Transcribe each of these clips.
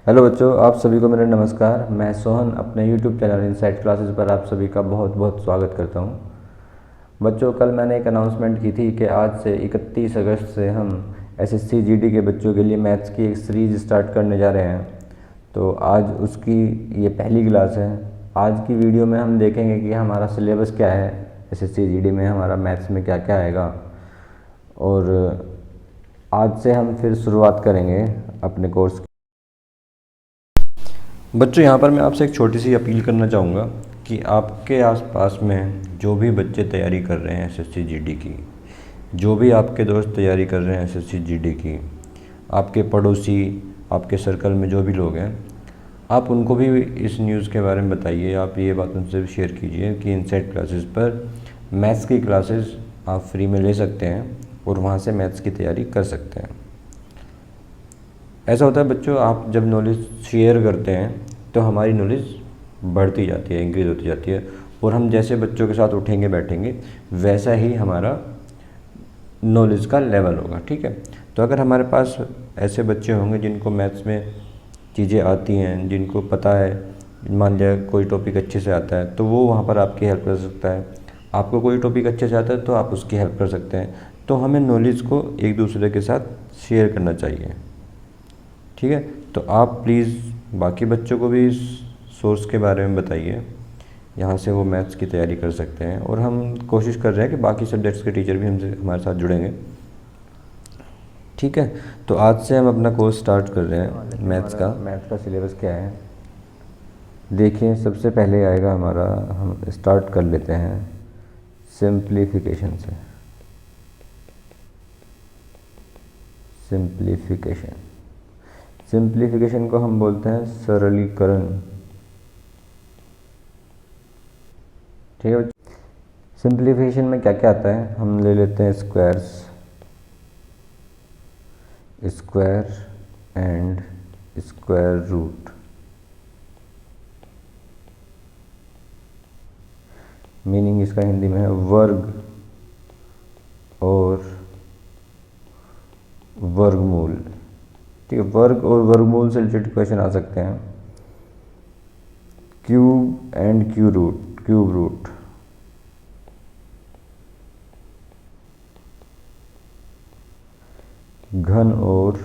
Hello बच्चों, आप सभी को मेरा नमस्कार। मैं सोहन अपने YouTube चैनल इनसाइट क्लासेस पर आप सभी का बहुत बहुत स्वागत करता हूं। बच्चों, कल मैंने एक अनाउंसमेंट की थी कि आज से 31 अगस्त से हम SSC GD के बच्चों के लिए मैथ्स की एक सीरीज़ स्टार्ट करने जा रहे हैं। तो आज उसकी ये पहली क्लास है। आज की वीडियो में हम देखेंगे कि हमारा सिलेबस क्या है, SSC GD में हमारा मैथ्स में क्या क्या आएगा। और आज से हम फिर शुरुआत करेंगे अपने कोर्स की। बच्चों, यहाँ पर मैं आपसे एक छोटी सी अपील करना चाहूँगा कि आपके आसपास में जो भी बच्चे तैयारी कर रहे हैं SSC GD की, जो भी आपके दोस्त तैयारी कर रहे हैं SSC GD की, आपके पड़ोसी, आपके सर्कल में जो भी लोग हैं, आप उनको भी इस न्यूज़ के बारे में बताइए। आप ये बात उनसे शेयर कीजिए कि इनसाइट क्लासेस पर मैथ्स की क्लासेस आप फ्री में ले सकते हैं और वहाँ से मैथ्स की तैयारी कर सकते हैं। ऐसा होता है बच्चों, आप जब नॉलेज शेयर करते हैं तो हमारी नॉलेज बढ़ती जाती है, इंक्रीज़ होती जाती है, और हम जैसे बच्चों के साथ उठेंगे बैठेंगे वैसा ही हमारा नॉलेज का लेवल होगा। ठीक है, तो अगर हमारे पास ऐसे बच्चे होंगे जिनको मैथ्स में चीज़ें आती हैं, जिनको पता है, मान लिया कोई टॉपिक अच्छे से आता है तो वो वहाँ पर आपकी हेल्प कर सकता है। आपको कोई टॉपिक अच्छे से आता है तो आप उसकी हेल्प कर सकते हैं। तो हमें नॉलेज को एक दूसरे के साथ शेयर करना चाहिए। ठीक है, तो आप प्लीज़ बाकी बच्चों को भी इस सोर्स के बारे में बताइए, यहाँ से वो मैथ्स की तैयारी कर सकते हैं। और हम कोशिश कर रहे हैं कि बाकी सब्जेक्ट्स के टीचर भी हमसे हमारे साथ जुड़ेंगे। ठीक है, तो आज से हम अपना कोर्स स्टार्ट कर रहे हैं मैथ्स का। मैथ्स का सिलेबस क्या है देखिए। सबसे पहले आएगा हमारा, हम स्टार्ट कर लेते हैं सिंप्लीफिकेशन से। सिंप्लीफिकेशन को हम बोलते हैं सरलीकरण। ठीक है, सिंप्लीफिकेशन में क्या क्या आता है हम ले लेते हैं। Square and square root. Meaning इसका हिंदी में है वर्ग और वर्गमूल। ठीक है, वर्ग और वर्गमूल से रिलेटेड क्वेश्चन आ सकते हैं। Cube and cube root. घन और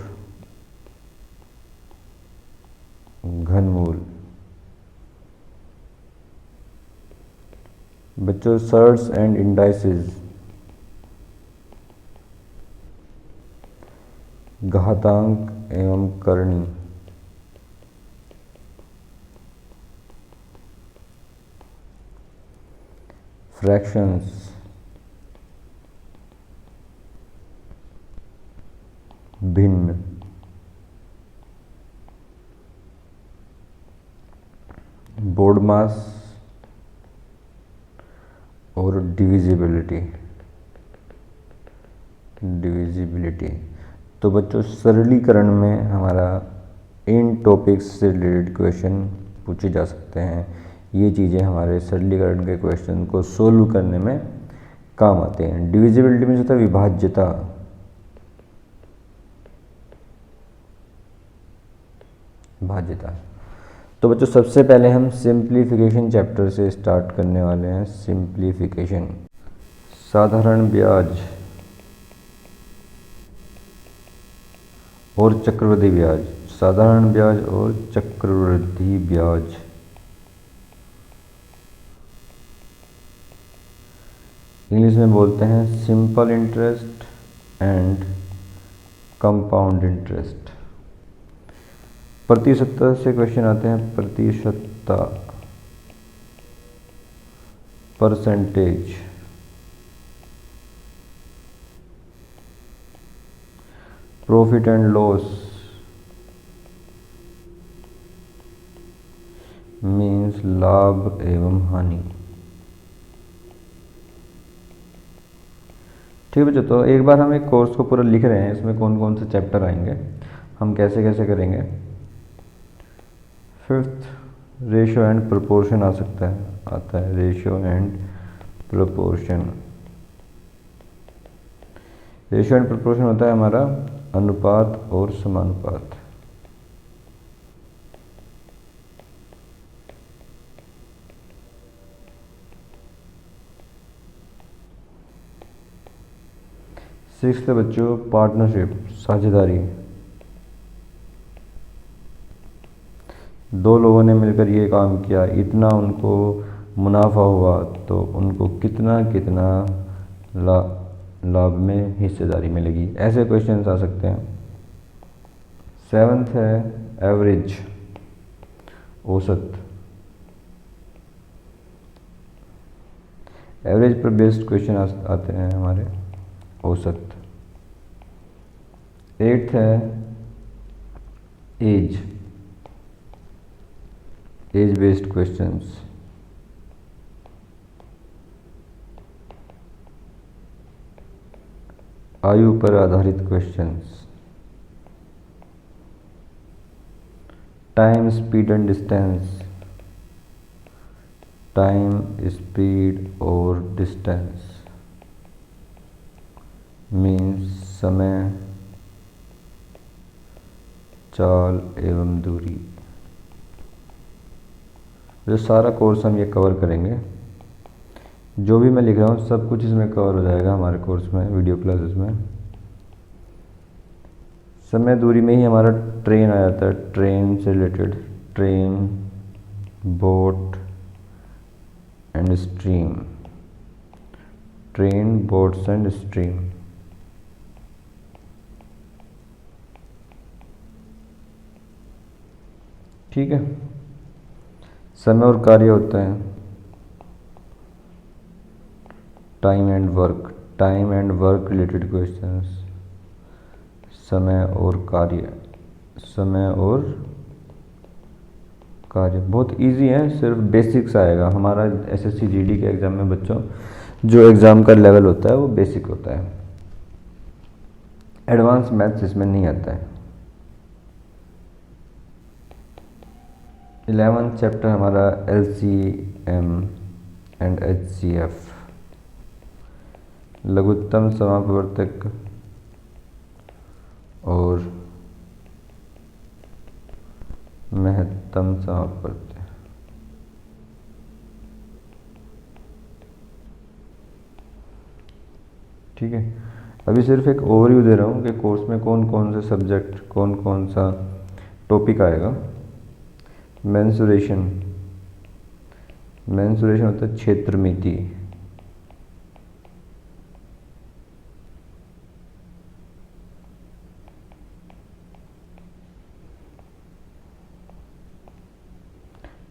घनमूल। बच्चों, सर्ड्स एंड इंडाइसेस। घातांक एवं करनी। फ्रैक्शंस। भिन्न। बोर्ड मास और डिविजिबिलिटी। तो बच्चों, सरलीकरण में हमारा इन टॉपिक्स से रिलेटेड क्वेश्चन पूछे जा सकते हैं। ये चीज़ें हमारे सरलीकरण के क्वेश्चन को सोल्व करने में काम आते हैं। डिविजिबिलिटी में होता है विभाज्यता। तो बच्चों, सबसे पहले हम सिंप्लीफिकेशन चैप्टर से स्टार्ट करने वाले हैं। सिंप्लीफिकेशन, साधारण ब्याज और चक्रवृद्धि ब्याज। साधारण ब्याज और चक्रवृद्धि ब्याज। इंग्लिश में बोलते हैं simple interest and compound interest. प्रतिशतता से क्वेश्चन आते हैं। प्रतिशतता, percentage. Profit and loss means लाभ एवं हानि। ठीक है बच्चों, तो एक बार हम एक कोर्स को पूरा लिख रहे हैं, इसमें कौन कौन से चैप्टर आएंगे, हम कैसे कैसे करेंगे। फिफ्थ, रेशियो एंड प्रोपोर्शन आता है ratio and proportion. Ratio and proportion होता है हमारा अनुपात और समानुपात। सिक्स्थ बच्चों पार्टनरशिप, साझेदारी। दो लोगों ने मिलकर ये काम किया, इतना उनको मुनाफा हुआ, तो उनको कितना कितना लाभ में हिस्सेदारी मिलेगी। ऐसे क्वेश्चंस आ सकते हैं। सेवन्थ है एवरेज, औसत। एवरेज पर बेस्ड क्वेश्चन आते हैं हमारे, औसत। एट्थ है एज, एज बेस्ड क्वेश्चंस। आयु पर आधारित questions. Time, speed and distance. Time, speed और डिस्टेंस मीन्स समय, चाल एवं दूरी। जो सारा कोर्स हम ये कवर करेंगे, जो भी मैं लिख रहा हूँ सब कुछ इसमें कवर हो जाएगा हमारे कोर्स में, वीडियो क्लासेस में। समय दूरी में ही हमारा ट्रेन आ जाता है, ट्रेन से related, train, boat and stream. Train, boats and stream. ठीक है। समय और कार्य होता है, time and work, time and work related questions. समय और कार्य, समय और कार्य बहुत इजी है, सिर्फ बेसिक्स आएगा हमारा। एसएससी जीडी के एग्ज़ाम में बच्चों जो एग्ज़ाम का लेवल होता है वो बेसिक होता है, एडवांस मैथ्स इसमें नहीं आता है। 11th चैप्टर हमारा LCM एंड HCF, लघुत्तम समापवर्तक और महत्तम समापवर्तक। ठीक है। अभी सिर्फ एक ओवरव्यू दे रहा हूँ कि कोर्स में कौन कौन से सब्जेक्ट, कौन कौन सा टॉपिक आएगा। मेंसुरेशन, मेंसुरेशन होता है क्षेत्रमिति।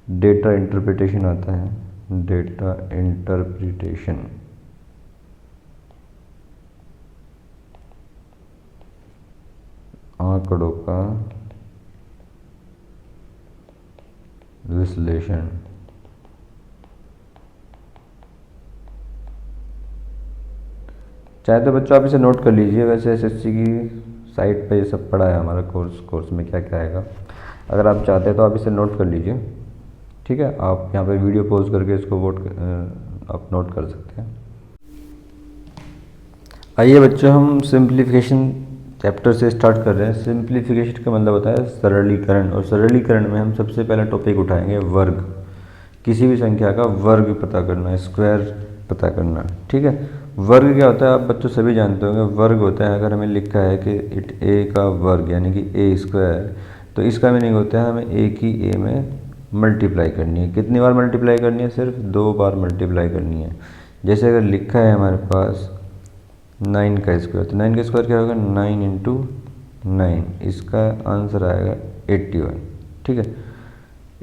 डेटा इंटरप्रिटेशन आता है, डेटा इंटरप्रिटेशन। आंकड़ों का विश्लेषण। चाहे तो बच्चों आप इसे नोट कर लीजिए, वैसे एसएससी की साइट पे ये सब पड़ा है हमारा कोर्स में क्या क्या आएगा। अगर आप चाहते हैं तो आप इसे नोट कर लीजिए। ठीक है, आप यहाँ पे वीडियो पॉज करके इसको आप नोट कर सकते हैं। आइए बच्चों हम सिंप्लीफिकेशन चैप्टर से स्टार्ट कर रहे हैं। सिंप्लीफिकेशन का मतलब होता है सरलीकरण, और सरलीकरण में हम सबसे पहला टॉपिक उठाएंगे वर्ग। किसी भी संख्या का वर्ग पता करना, स्क्वायर पता करना। ठीक है, वर्ग क्या होता है आप बच्चों सभी जानते होंगे। वर्ग होता है, अगर हमें लिखा है कि ए का वर्ग यानी कि ए स्क्वायर, तो इसका मीनिंग होता है हमें ए की ए में मल्टीप्लाई करनी है। कितनी बार मल्टीप्लाई करनी है? सिर्फ 2 बार मल्टीप्लाई करनी है। जैसे अगर लिखा है हमारे पास 9 का स्क्वायर, तो 9 का स्क्वायर क्या होगा? 9 इंटू 9, इसका आंसर आएगा 81। ठीक है,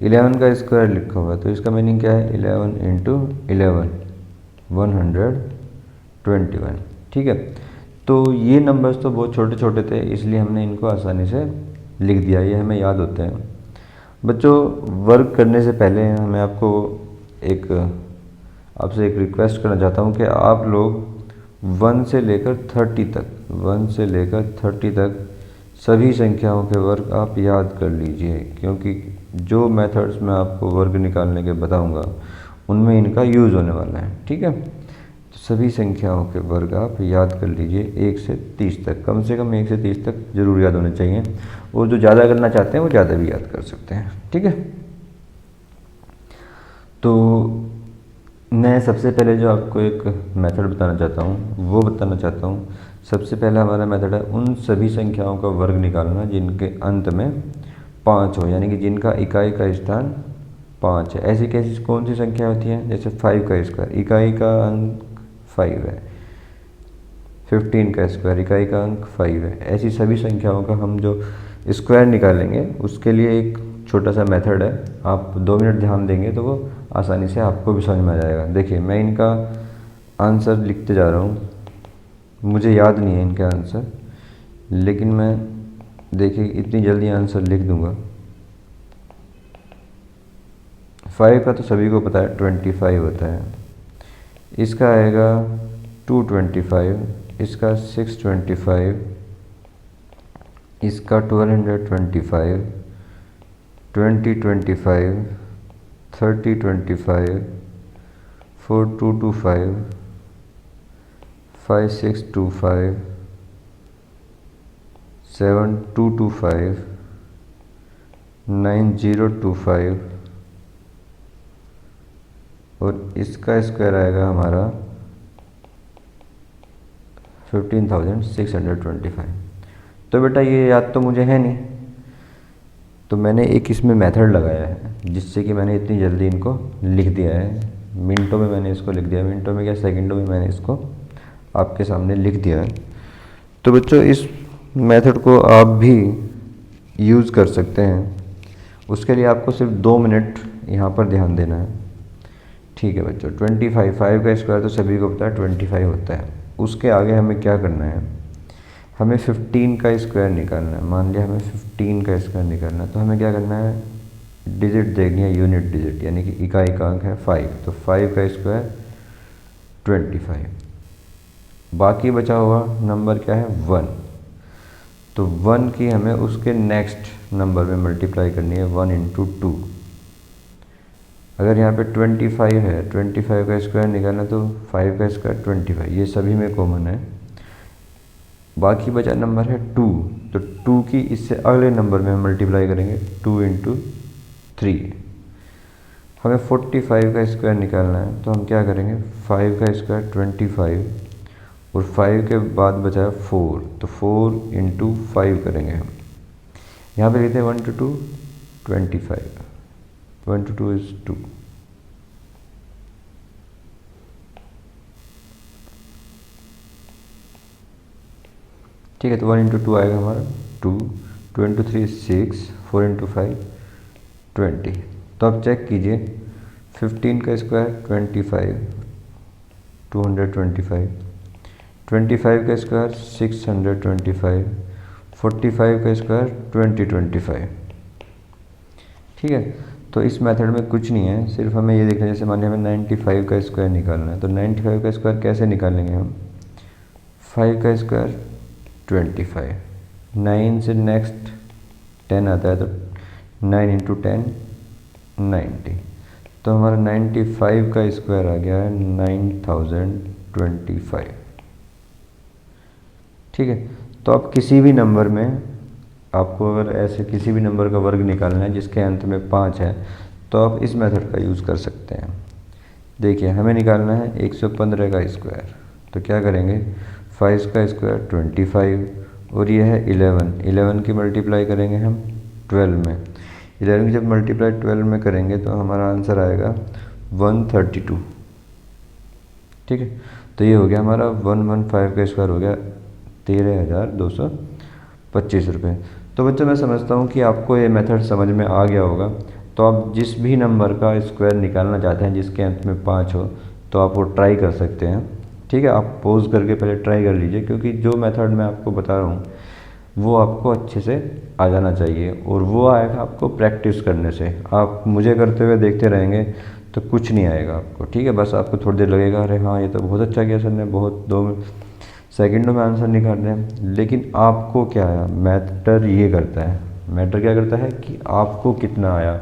11 का स्क्वायर लिखा हुआ है, तो इसका मीनिंग क्या है? 11 इंटू 11, 121। ठीक है, तो ये नंबर्स तो बहुत छोटे छोटे थे, इसलिए हमने इनको आसानी से लिख दिया, ये हमें याद होते हैं। बच्चों वर्क करने से पहले मैं आपको आपसे एक रिक्वेस्ट करना चाहता हूँ कि आप लोग 1 से लेकर 30 तक सभी संख्याओं के वर्ग आप याद कर लीजिए, क्योंकि जो मेथड्स मैं आपको वर्ग निकालने के बताऊंगा उनमें इनका यूज़ होने वाला है। ठीक है, तो सभी संख्याओं के वर्ग आप याद कर लीजिए 1 से 30 तक, कम से कम 1 से 30 तक जरूर याद होने चाहिए, और जो ज़्यादा करना चाहते हैं वो ज़्यादा भी याद कर सकते हैं। ठीक है, तो मैं सबसे पहले जो आपको एक मेथड बताना चाहता हूँ वो बताना चाहता हूँ। सबसे पहला हमारा मेथड है उन सभी संख्याओं का वर्ग निकालना जिनके अंत में 5 हो, यानी कि जिनका इकाई का स्थान 5 है। ऐसी कैसी कौन सी संख्या होती है? जैसे 5 का स्क्वायर, इकाई का अंक 5 है। 15 का स्क्वायर, इकाई का अंक 5 है। ऐसी सभी संख्याओं का हम जो स्क्वायर निकालेंगे उसके लिए एक छोटा सा मेथड है। आप 2 मिनट ध्यान देंगे तो वो आसानी से आपको भी समझ में आ जाएगा। देखिए मैं इनका आंसर लिखते जा रहा हूँ। मुझे याद नहीं है इनका आंसर, लेकिन मैं देखिए इतनी जल्दी आंसर लिख दूंगा। 5 का तो सभी को पता है 25 होता है। इसका आएगा 225, इसका 625, इसका 1225, 2025, 3025, 4225, 5625, 7225, 9025 और इसका स्क्वायर आएगा हमारा 15,625। तो बेटा ये याद तो मुझे है नहीं, तो मैंने एक इसमें मेथड लगाया है जिससे कि मैंने इतनी जल्दी इनको लिख दिया है। मिनटों में मैंने इसको लिख दिया, मिनटों में क्या सेकंडों में मैंने इसको आपके सामने लिख दिया है। तो बच्चों इस मेथड को आप भी यूज़ कर सकते हैं। उसके लिए आपको सिर्फ 2 मिनट यहाँ पर ध्यान देना है। ठीक है बच्चों, 25, 5 का स्क्वायर तो सभी को पता है 25 होता है। उसके आगे हमें क्या करना है? हमें 15 का स्क्वायर निकालना है। मान लिया हमें 15 का स्क्वायर निकालना है, तो हमें क्या करना है? डिजिट देखनी है, यूनिट डिजिट, यानी कि इकाई का अंक है 5। तो 5 का स्क्वायर 25। बाकी बचा हुआ नंबर क्या है? 1। तो 1 की हमें उसके नेक्स्ट नंबर में मल्टीप्लाई करनी है, 1 × 2। अगर यहाँ पे 25 है, 25 का स्क्वायर निकालना, तो 5 का स्क्वायर 25, ये सभी में कॉमन है। बाकी बचा नंबर है 2, तो 2 की इससे अगले नंबर में मल्टीप्लाई करेंगे, 2 × 3। हमें 45 का स्क्वायर निकालना है, तो हम क्या करेंगे? 5 का स्क्वायर 25 और 5 के बाद बचा है 4, तो 4 × 5 करेंगे हम। यहाँ पे लिखते हैं 1 × 2 25, 1 × 2 is 2। ठीक है, तो 1 × 2 आएगा हमारा 2, 2 × 3 6, 4 × 5 20। तो अब चेक कीजिए, 15 का स्क्वायर 25, 225, 25 का स्क्वायर 625, 45 का स्क्वायर 2025। ठीक है, तो इस मेथड में कुछ नहीं है, सिर्फ हमें ये देखना है। जैसे मान लिया हमें 95 का स्क्वायर निकालना है, तो 95 का स्क्वायर कैसे निकालेंगे हम? 5 का स्क्वायर 25, 9 से नेक्स्ट 10 आता है, तो 9 × 10 90। तो हमारा 95 का स्क्वायर आ गया है 9025। ठीक है, तो आप किसी भी नंबर में, आपको अगर ऐसे किसी भी नंबर का वर्ग निकालना है जिसके अंत में 5 है, तो आप इस मेथड का यूज़ कर सकते हैं। देखिए हमें निकालना है 115 का स्क्वायर, तो क्या करेंगे? 5 का स्क्वायर 25 और ये है 11 की मल्टीप्लाई करेंगे हम 12 में। 11 की जब मल्टीप्लाई 12 में करेंगे तो हमारा आंसर आएगा 132। ठीक है, तो ये हो गया हमारा 115 का स्क्वायर हो गया 13,225 रुपये। तो बच्चों मैं समझता हूँ कि आपको ये मेथड समझ में आ गया होगा। तो आप जिस भी नंबर का स्क्वायर निकालना चाहते हैं जिसके अंत में 5 हो, तो आप वो ट्राई कर सकते हैं। ठीक है, आप पॉज करके पहले ट्राई कर लीजिए, क्योंकि जो मेथड मैं आपको बता रहा हूँ वो आपको अच्छे से आ जाना चाहिए, और वो आएगा आपको प्रैक्टिस करने से। आप मुझे करते हुए देखते रहेंगे तो कुछ नहीं आएगा आपको। ठीक है, बस आपको थोड़ी देर लगेगा, अरे हाँ ये तो बहुत अच्छा किया सर ने, बहुत 2 सेकंडों में आंसर निकाल रहे हैं। लेकिन आपको क्या आया? मैटर ये करता है, मैटर क्या करता है कि आपको कितना आया,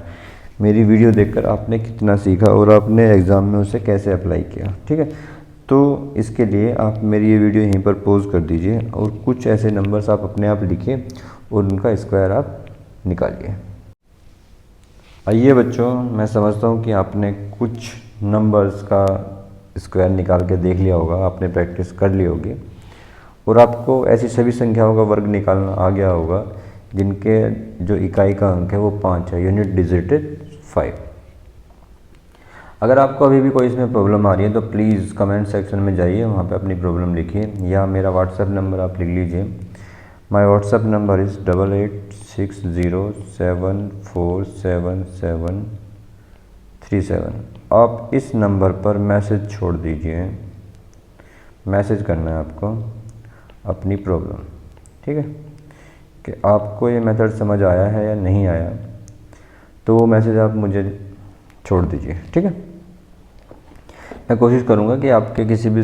मेरी वीडियो देखकर आपने कितना सीखा और आपने एग्ज़ाम में उसे कैसे अप्लाई किया। ठीक है, तो इसके लिए आप मेरी ये वीडियो यहीं पर पॉज कर दीजिए और कुछ ऐसे नंबर्स आप अपने आप लिखिए और उनका स्क्वायर आप निकालिए। आइए बच्चों, मैं समझता हूँ कि आपने कुछ नंबर्स का स्क्वायर निकाल के देख लिया होगा, आपने प्रैक्टिस कर ली होगी, और आपको ऐसी सभी संख्याओं का वर्ग निकालना आ गया होगा जिनके जो इकाई का अंक है वो 5 है, यूनिट डिजिट 5। अगर आपको अभी भी कोई इसमें प्रॉब्लम आ रही है तो प्लीज़ कमेंट सेक्शन में जाइए, वहाँ पे अपनी प्रॉब्लम लिखिए, या मेरा व्हाट्सएप नंबर आप लिख लीजिए। My WhatsApp number is 8860747737। आप इस नंबर पर मैसेज छोड़ दीजिए, मैसेज करना है आपको अपनी प्रॉब्लम, ठीक है, कि आपको ये मेथड समझ आया है या नहीं आया, तो वो मैसेज आप मुझे छोड़ दीजिए, ठीक है। मैं कोशिश करूँगा कि आपके किसी भी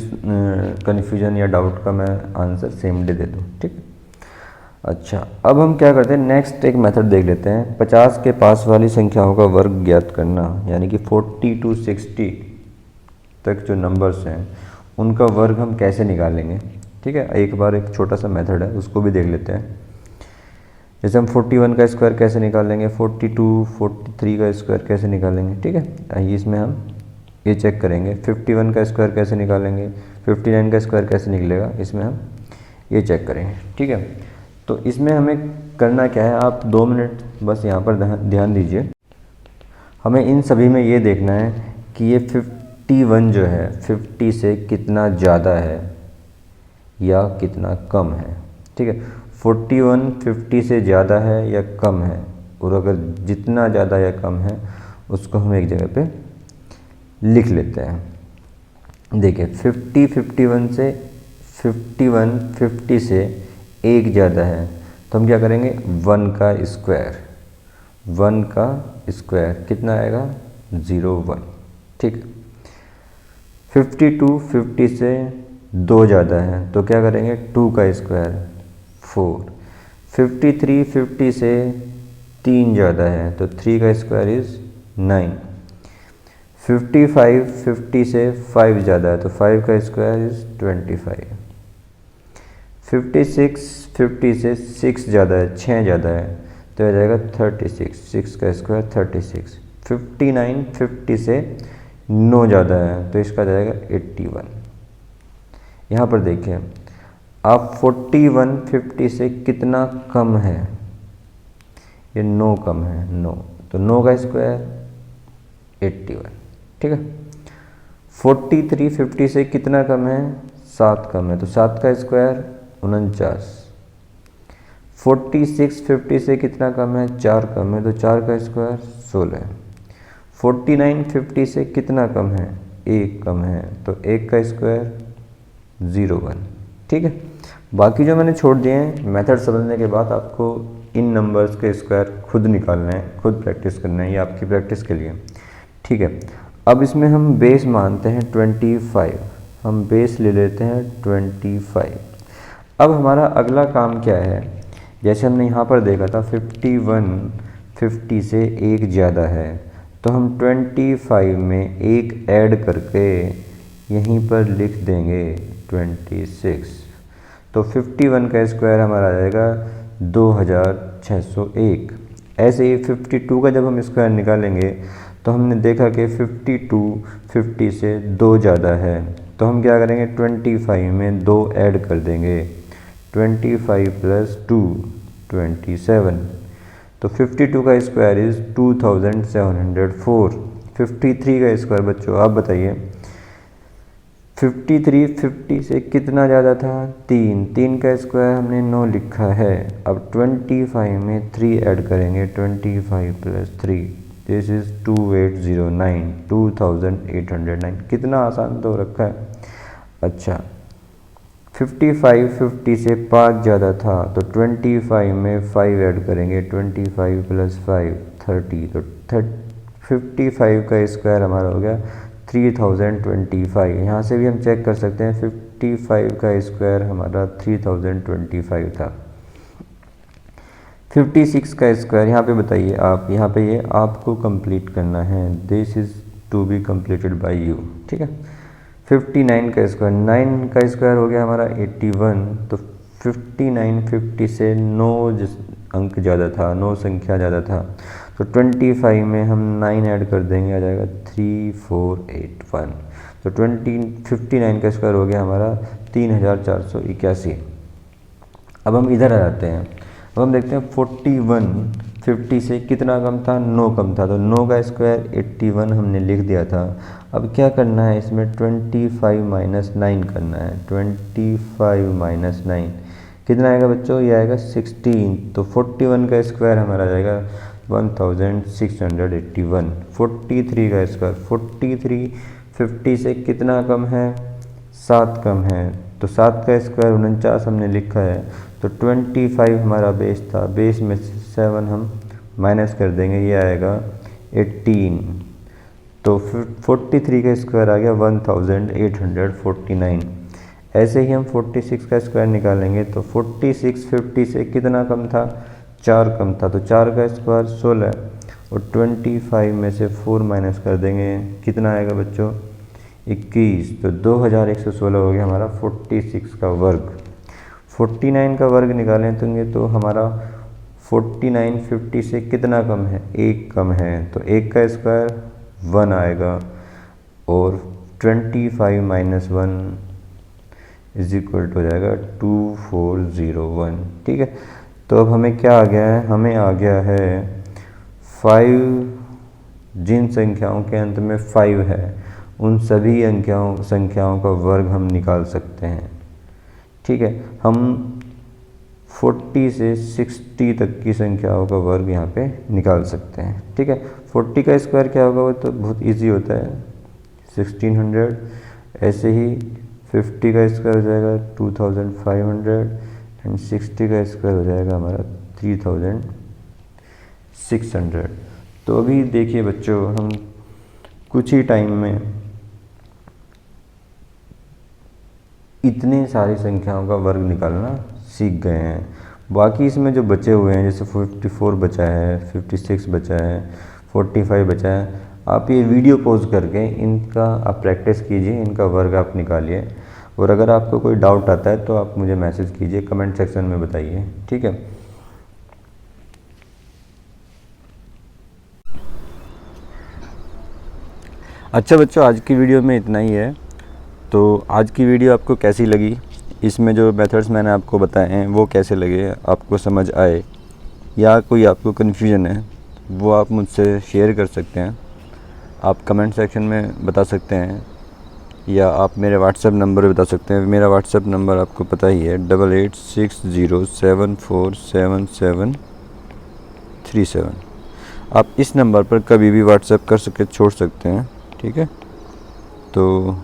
कन्फ्यूजन या डाउट का मैं आंसर सेम डे दे दूँ, ठीक है। अच्छा, अब हम क्या करते हैं, नेक्स्ट एक मेथड देख लेते हैं। 50 के पास वाली संख्याओं का वर्ग ज्ञात करना, यानी कि 40 to 60 तक जो नंबर्स हैं उनका वर्ग हम कैसे निकालेंगे, ठीक है। एक बार एक छोटा सा मेथड है, उसको भी देख लेते हैं। जैसे हम 41 का स्क्वायर कैसे निकालेंगे, 42, 43 का स्क्वायर कैसे निकालेंगे, ठीक है। आइए इसमें हम ये चेक करेंगे। 51 का स्क्वायर कैसे निकालेंगे, 59 का स्क्वायर कैसे निकलेगा, इसमें हम ये चेक करेंगे, ठीक है। तो इसमें हमें करना क्या है, आप 2 मिनट बस यहाँ पर ध्यान दीजिए। हमें इन सभी में ये देखना है कि ये 51 जो है 50 से कितना ज़्यादा है या कितना कम है, ठीक है। 41 50 से ज़्यादा है या कम है, और अगर जितना ज़्यादा या कम है उसको हम एक जगह पे लिख लेते हैं। देखिए 51 से 50 से एक ज़्यादा है, तो हम क्या करेंगे, 1 का स्क्वायर कितना आएगा, 01, ठीक। 52 50 से 2 ज़्यादा है, तो क्या करेंगे, 2 का स्क्वायर 4। 53 50 से 3 ज़्यादा है, तो 3 का स्क्वायर इज़ 9। 55 50 से 5 ज़्यादा है, तो 5 का स्क्वायर इज़ 25। 56 50 से 6 ज़्यादा है, 6 ज़्यादा है, तो आ जाएगा 36, 6 का स्क्वायर 36। 59 50 से 9 ज़्यादा है, तो इसका जाएगा 81। यहाँ पर देखिए आप 41 50 से कितना कम है, ये 9 कम है, 9, तो 9 का स्क्वायर 81, ठीक है। 43 50 से कितना कम है, 7 कम है, तो 7 का स्क्वायर 49। 46 50 से कितना कम है, 4 कम है, तो 4 का स्क्वायर 16। 49 50 से कितना कम है, 1 कम है, तो 1 का स्क्वायर 01, ठीक है। बाकी जो मैंने छोड़ दिए हैं, मेथड समझने के बाद आपको इन नंबर्स के स्क्वायर खुद निकालना है, खुद प्रैक्टिस करना है, ये आपकी प्रैक्टिस के लिए, ठीक है। अब इसमें हम बेस मानते हैं 25, हम बेस ले लेते हैं 25। अब हमारा अगला काम क्या है, जैसे हमने यहाँ पर देखा था 51 50 से एक ज़्यादा है, तो हम 25 में एक ऐड करके यहीं पर लिख देंगे 26। तो 51 का स्क्वायर हमारा आ जाएगा 2601। ऐसे ही 52 का जब हम स्क्वायर निकालेंगे तो हमने देखा कि 52 50 से 2 ज़्यादा है, तो हम क्या करेंगे, 25 में 2 ऐड कर देंगे, 25 + 2 27। तो 52 का स्क्वायर इज़ 2704। 53 का स्क्वायर बच्चों आप बताइए, 53 50 से कितना ज़्यादा था, 3 का स्क्वायर हमने 9 लिखा है। अब 25 में 3 ऐड करेंगे, 25 + 3, दिस इज़ 2809, 2809। कितना आसान तो रखा है। अच्छा 55 50 से 5 ज़्यादा था, तो 25 में 5 ऐड करेंगे, 25 + 5 30, तो 55 का स्क्वायर हमारा हो गया 3025। यहाँ से भी हम चेक कर सकते हैं 55 का स्क्वायर हमारा 3025 था। 56 का स्क्वायर यहाँ पे बताइए आप, यहाँ पे ये आपको कंप्लीट करना है, this is to be completed by you, ठीक है। 59 का स्क्वायर, 9 का स्क्वायर हो गया हमारा 81, तो 59 50 से 9 अंक ज़्यादा था, 9 संख्या ज़्यादा था, तो 25 में हम 9 ऐड कर देंगे, आ जाएगा 3481। तो 59 का स्क्वायर हो गया हमारा 3481। अब हम इधर आ जाते हैं। अब हम देखते हैं 41 50 से कितना कम था, 9 कम था। तो 9 का स्क्वायर 81 हमने लिख दिया था। अब क्या करना है, इसमें 25 माइनस 9 करना है। 25 माइनस 9 कितना आएगा बच्चों, ये आएगा 16। तो 41 का स्क्वायर हमारा आ जाएगा 1681। 43 का स्क्वायर 43 50 से कितना कम है, 7 कम है। तो 7 का स्क्वायर 49 हमने लिखा है। तो 25 हमारा बेस था, बेस में से 7 हम माइनस कर देंगे, ये आएगा 18। तो 43 का स्क्वायर आ गया 1849। ऐसे ही हम 46 का स्क्वायर निकालेंगे। तो 46 50 से कितना कम था, 4 कम था। तो 4 का स्क्वायर 16 और 25 में से 4 माइनस कर देंगे, कितना आएगा बच्चों, 21। तो 2116 हो गया हमारा 46 का वर्ग। 49 का वर्ग निकालेंगे तो हमारा 49 50 से कितना कम है, 1 कम है। तो 1 का स्क्वायर 1 आएगा और 25 माइनस 1 इज इक्वल टू हो जाएगा 2401। ठीक है, तो अब हमें क्या आ गया है, हमें आ गया है 5, जिन संख्याओं के अंत में 5 है उन सभी संख्याओं का वर्ग हम निकाल सकते हैं। ठीक है, हम 40 से 60 तक की संख्याओं का वर्ग यहाँ पे निकाल सकते हैं। ठीक है, 40 का स्क्वायर क्या होगा, वो तो बहुत इजी होता है, 1600। ऐसे ही 50 का स्क्वायर हो जाएगा 2500 एंड 60 का स्क्वायर हो जाएगा हमारा 3600। तो अभी देखिए बच्चों, हम कुछ ही टाइम में इतने सारी संख्याओं का वर्ग निकालना सीख गए हैं। बाकी इसमें जो बचे हुए हैं, जैसे 54 बचा है, 56 बचा है, 45 बचा है, आप ये वीडियो पॉज करके इनका आप प्रैक्टिस कीजिए, इनका वर्ग आप निकालिए। और अगर आपको कोई डाउट आता है तो आप मुझे मैसेज कीजिए, कमेंट सेक्शन में बताइए। ठीक है, अच्छा बच्चों, आज की वीडियो में इतना ही है। तो आज की वीडियो आपको कैसी लगी, इसमें जो मेथड्स मैंने आपको बताए हैं वो कैसे लगे, आपको समझ आए, या कोई आपको कन्फ्यूजन है वो आप मुझसे शेयर कर सकते हैं। आप कमेंट सेक्शन में बता सकते हैं या आप मेरे व्हाट्सएप नंबर पर बता सकते हैं। मेरा व्हाट्सएप नंबर आपको पता ही है, 8860747737। आप इस नंबर पर कभी भी व्हाट्सएप छोड़ सकते हैं। ठीक है, तो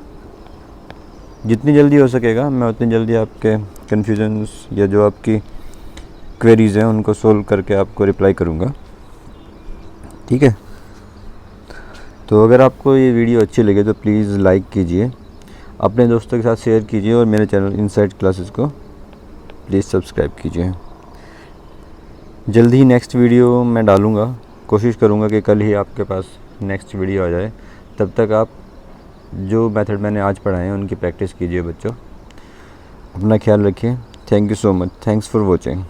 जितनी जल्दी हो सकेगा मैं उतनी जल्दी आपके कन्फ्यूजन्स या जो आपकी क्वेरीज़ हैं उनको सोल्व करके आपको रिप्लाई करूँगा। ठीक है, तो अगर आपको ये वीडियो अच्छी लगे तो प्लीज़ लाइक कीजिए, अपने दोस्तों के साथ शेयर कीजिए और मेरे चैनल इनसाइड क्लासेस को प्लीज़ सब्सक्राइब कीजिए। जल्दी ही नेक्स्ट वीडियो मैं डालूँगा, कोशिश करूँगा कि कल ही आपके पास नेक्स्ट वीडियो आ जाए। तब तक आप जो मेथड मैंने आज पढ़ाए हैं उनकी प्रैक्टिस कीजिए बच्चों। अपना ख्याल रखिए। Thank you so much. Thanks for watching.